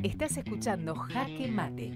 Estás escuchando Jaque Mate.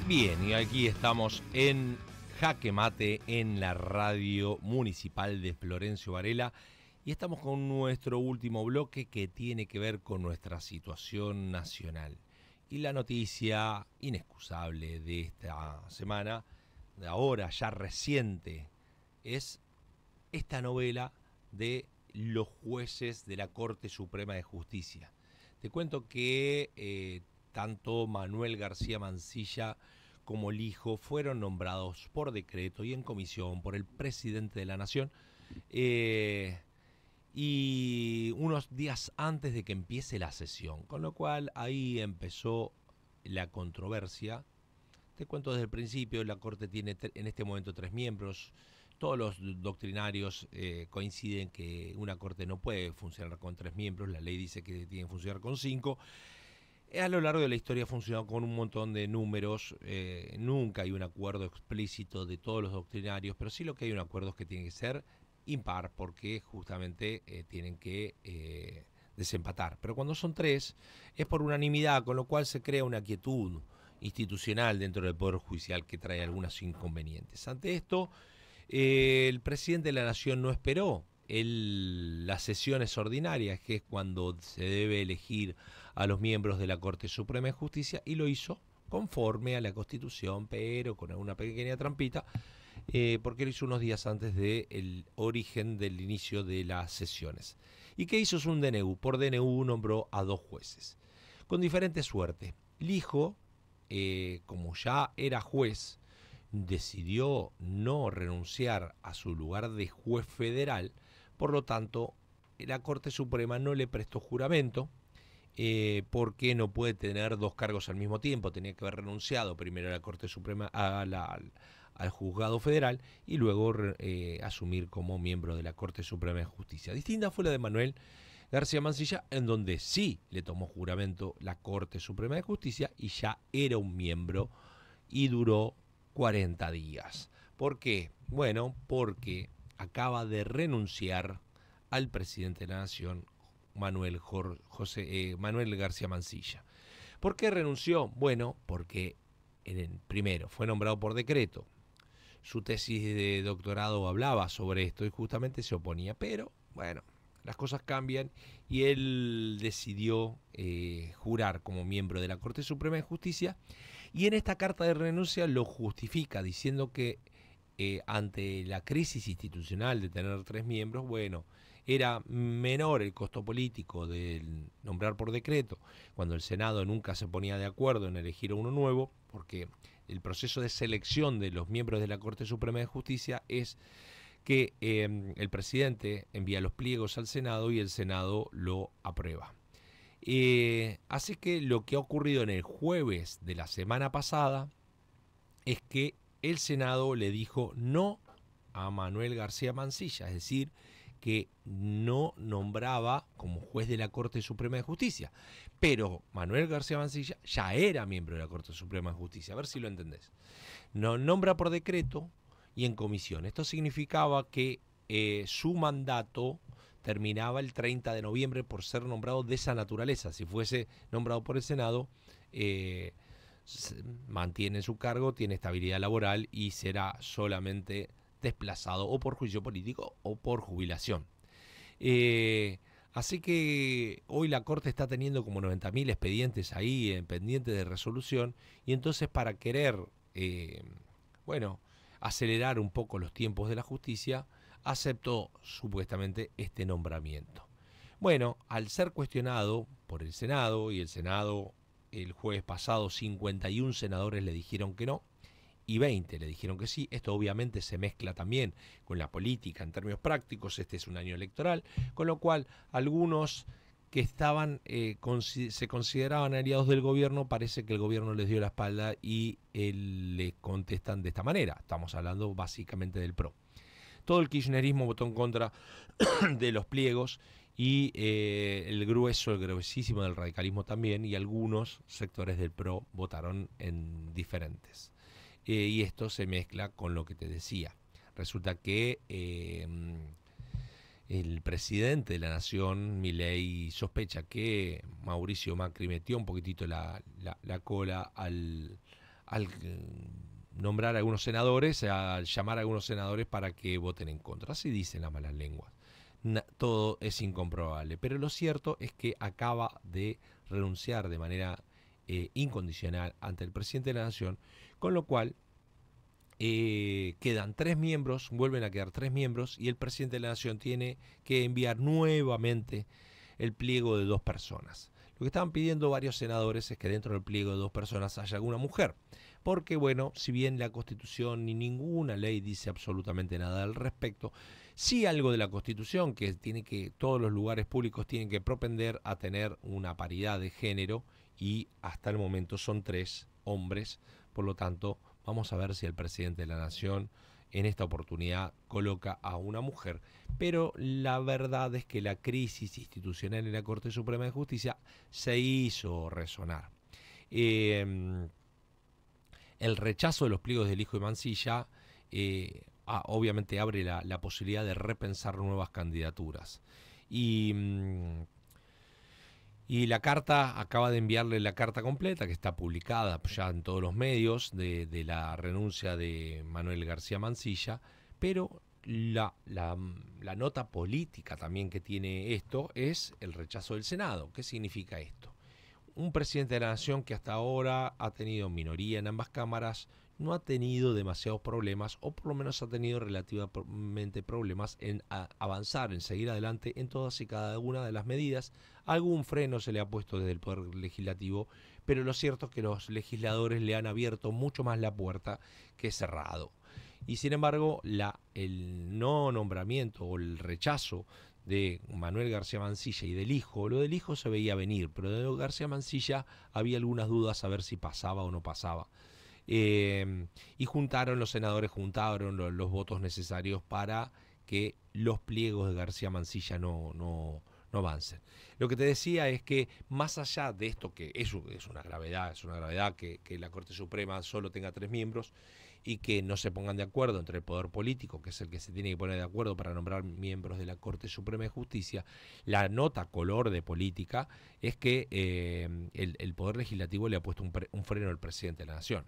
Bien, y aquí estamos en Jaque Mate en la radio municipal de Florencio Varela y estamos con nuestro último bloque que tiene que ver con nuestra situación nacional. Y la noticia inexcusable de esta semana, de ahora ya reciente, es esta novela de los jueces de la Corte Suprema de Justicia. Te cuento que tanto Manuel García Mansilla como Lijo fueron nombrados por decreto y en comisión por el presidente de la Nación y unos días antes de que empiece la sesión, con lo cual ahí empezó la controversia. Te cuento desde el principio, la Corte tiene en este momento 3 miembros. Todos los doctrinarios coinciden que una Corte no puede funcionar con 3 miembros, la ley dice que tiene que funcionar con 5. A lo largo de la historia ha funcionado con un montón de números, nunca hay un acuerdo explícito de todos los doctrinarios, pero sí lo que hay un acuerdo es que tiene que ser impar, porque justamente tienen que desempatar. Pero cuando son 3 es por unanimidad, con lo cual se crea una quietud institucional dentro del Poder Judicial que trae algunos inconvenientes. Ante esto, el presidente de la Nación no esperó las sesiones ordinarias, que es cuando se debe elegir a los miembros de la Corte Suprema de Justicia, y lo hizo conforme a la Constitución, pero con una pequeña trampita, porque lo hizo unos días antes del origen del inicio de las sesiones. ¿Y qué hizo? Es un DNU. Por DNU nombró a 2 jueces, con diferente suerte. Lijo, como ya era juez, decidió no renunciar a su lugar de juez federal. Por lo tanto, la Corte Suprema no le prestó juramento, porque no puede tener 2 cargos al mismo tiempo. Tenía que haber renunciado primero a la Corte Suprema, al Juzgado Federal, y luego asumir como miembro de la Corte Suprema de Justicia. Distinta fue la de Manuel García Mansilla, en donde sí le tomó juramento la Corte Suprema de Justicia y ya era un miembro y duró 40 días. ¿Por qué? Bueno, porque acaba de renunciar al presidente de la Nación, Manuel García Mansilla. ¿Por qué renunció? Bueno, porque primero fue nombrado por decreto. Su tesis de doctorado hablaba sobre esto y justamente se oponía, pero bueno, las cosas cambian y él decidió jurar como miembro de la Corte Suprema de Justicia, y en esta carta de renuncia lo justifica diciendo que ante la crisis institucional de tener 3 miembros, bueno, era menor el costo político de nombrar por decreto, cuando el Senado nunca se ponía de acuerdo en elegir a uno nuevo, porque el proceso de selección de los miembros de la Corte Suprema de Justicia es que el presidente envía los pliegos al Senado y el Senado lo aprueba. Así que lo que ha ocurrido en el jueves de la semana pasada es que el Senado le dijo no a Manuel García Mansilla, es decir, que no nombraba como juez de la Corte Suprema de Justicia. Pero Manuel García Mansilla ya era miembro de la Corte Suprema de Justicia, a ver si lo entendés. No nombra por decreto y en comisión. Esto significaba que su mandato terminaba el 30 de noviembre por ser nombrado de esa naturaleza. Si fuese nombrado por el Senado, mantiene su cargo, tiene estabilidad laboral y será solamente desplazado o por juicio político o por jubilación. Así que hoy la Corte está teniendo como 90.000 expedientes ahí pendientes de resolución, y entonces para querer acelerar un poco los tiempos de la justicia, aceptó supuestamente este nombramiento. Bueno, al ser cuestionado por el Senado, y el Senado el jueves pasado 51 senadores le dijeron que no y 20 le dijeron que sí. Esto obviamente se mezcla también con la política en términos prácticos. Este es un año electoral, con lo cual algunos que estaban se consideraban aliados del gobierno, parece que el gobierno les dio la espalda y le contestan de esta manera. Estamos hablando básicamente del PRO. Todo el kirchnerismo votó en contra de los pliegos y el gruesísimo del radicalismo también, y algunos sectores del PRO votaron en diferentes. Y esto se mezcla con lo que te decía. Resulta que el presidente de la Nación, Milei, sospecha que Mauricio Macri metió un poquitito la cola al nombrar a algunos senadores, al llamar a algunos senadores para que voten en contra. Así dicen las malas lenguas. Todo es incomprobable, pero lo cierto es que acaba de renunciar de manera incondicional ante el presidente de la Nación, con lo cual quedan 3 miembros, vuelven a quedar 3 miembros, y el presidente de la Nación tiene que enviar nuevamente el pliego de 2 personas. Lo que estaban pidiendo varios senadores es que dentro del pliego de 2 personas haya alguna mujer, porque bueno, si bien la Constitución ni ninguna ley dice absolutamente nada al respecto, sí algo de la Constitución que tiene que todos los lugares públicos tienen que propender a tener una paridad de género, y hasta el momento son 3 hombres. Por lo tanto, vamos a ver si el presidente de la Nación en esta oportunidad coloca a una mujer. Pero la verdad es que la crisis institucional en la Corte Suprema de Justicia se hizo resonar. El rechazo de los pliegos del hijo de Mansilla obviamente abre la posibilidad de repensar nuevas candidaturas. Y la carta, acaba de enviarle la carta completa, que está publicada ya en todos los medios, de la renuncia de Manuel García Mansilla, pero la nota política también que tiene esto es el rechazo del Senado. ¿Qué significa esto? Un presidente de la Nación que hasta ahora ha tenido minoría en ambas cámaras, no ha tenido demasiados problemas, o por lo menos ha tenido relativamente problemas en avanzar, en seguir adelante en todas y cada una de las medidas. Algún freno se le ha puesto desde el Poder Legislativo, pero lo cierto es que los legisladores le han abierto mucho más la puerta que cerrado. Y sin embargo, el no nombramiento o el rechazo de Manuel García Mansilla y del hijo, lo del hijo se veía venir, pero de García Mansilla había algunas dudas a ver si pasaba o no pasaba. Y los senadores juntaron los votos necesarios para que los pliegos de García Mansilla no avancen. Lo que te decía es que más allá de esto, que es una gravedad que la Corte Suprema solo tenga 3 miembros y que no se pongan de acuerdo entre el poder político, que es el que se tiene que poner de acuerdo para nombrar miembros de la Corte Suprema de Justicia, la nota color de política es que el Poder Legislativo le ha puesto un freno al presidente de la Nación,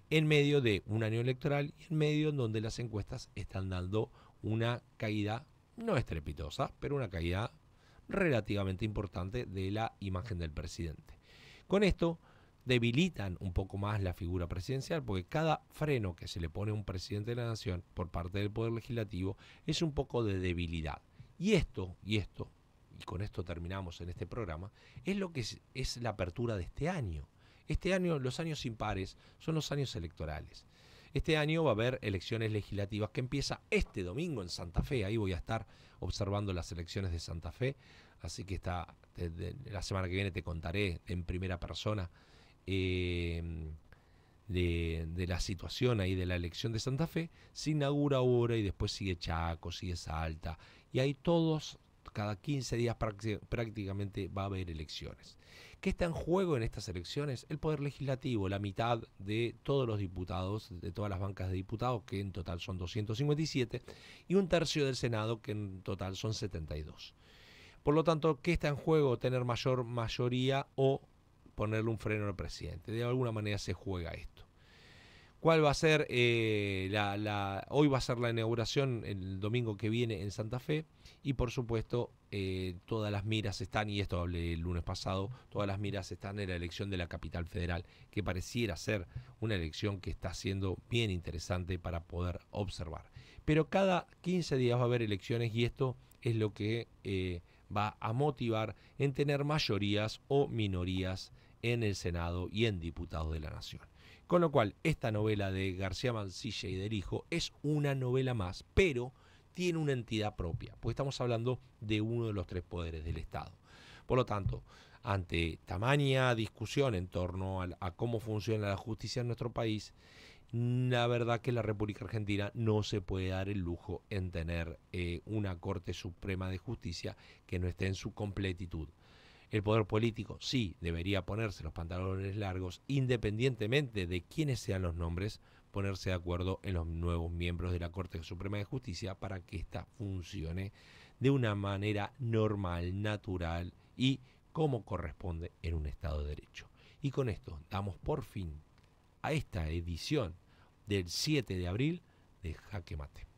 en medio de un año electoral y en medio en donde las encuestas están dando una caída, no estrepitosa, pero una caída relativamente importante de la imagen del presidente. Con esto debilitan un poco más la figura presidencial, porque cada freno que se le pone a un presidente de la Nación por parte del Poder Legislativo es un poco de debilidad. Y con esto terminamos en este programa, es lo que es la apertura de este año. Este año, los años impares son los años electorales. Este año va a haber elecciones legislativas que empieza este domingo en Santa Fe. Ahí voy a estar observando las elecciones de Santa Fe. Así que la semana que viene te contaré en primera persona de la situación ahí de la elección de Santa Fe. Se inaugura ahora y después sigue Chaco, sigue Salta. Y ahí cada 15 días prácticamente va a haber elecciones. ¿Qué está en juego en estas elecciones? El Poder Legislativo, la mitad de todos los diputados, de todas las bancas de diputados, que en total son 257, y un tercio del Senado, que en total son 72. Por lo tanto, ¿qué está en juego? Tener mayor mayoría o ponerle un freno al presidente. De alguna manera se juega esto. ¿Cuál va a ser? Hoy va a ser la inauguración el domingo que viene en Santa Fe, y por supuesto todas las miras están, y esto hablé el lunes pasado, todas las miras están en la elección de la capital federal, que pareciera ser una elección que está siendo bien interesante para poder observar. Pero cada 15 días va a haber elecciones, y esto es lo que va a motivar en tener mayorías o minorías en el Senado y en diputados de la Nación. Con lo cual, esta novela de García Mansilla y del hijo es una novela más, pero tiene una entidad propia, porque estamos hablando de uno de los 3 poderes del Estado. Por lo tanto, ante tamaña discusión en torno a cómo funciona la justicia en nuestro país, la verdad que la República Argentina no se puede dar el lujo en tener una Corte Suprema de Justicia que no esté en su completitud. El poder político sí debería ponerse los pantalones largos, independientemente de quiénes sean los nombres, ponerse de acuerdo en los nuevos miembros de la Corte Suprema de Justicia para que ésta funcione de una manera normal, natural y como corresponde en un Estado de Derecho. Y con esto damos por fin a esta edición del 7 de abril de Jaque Mate.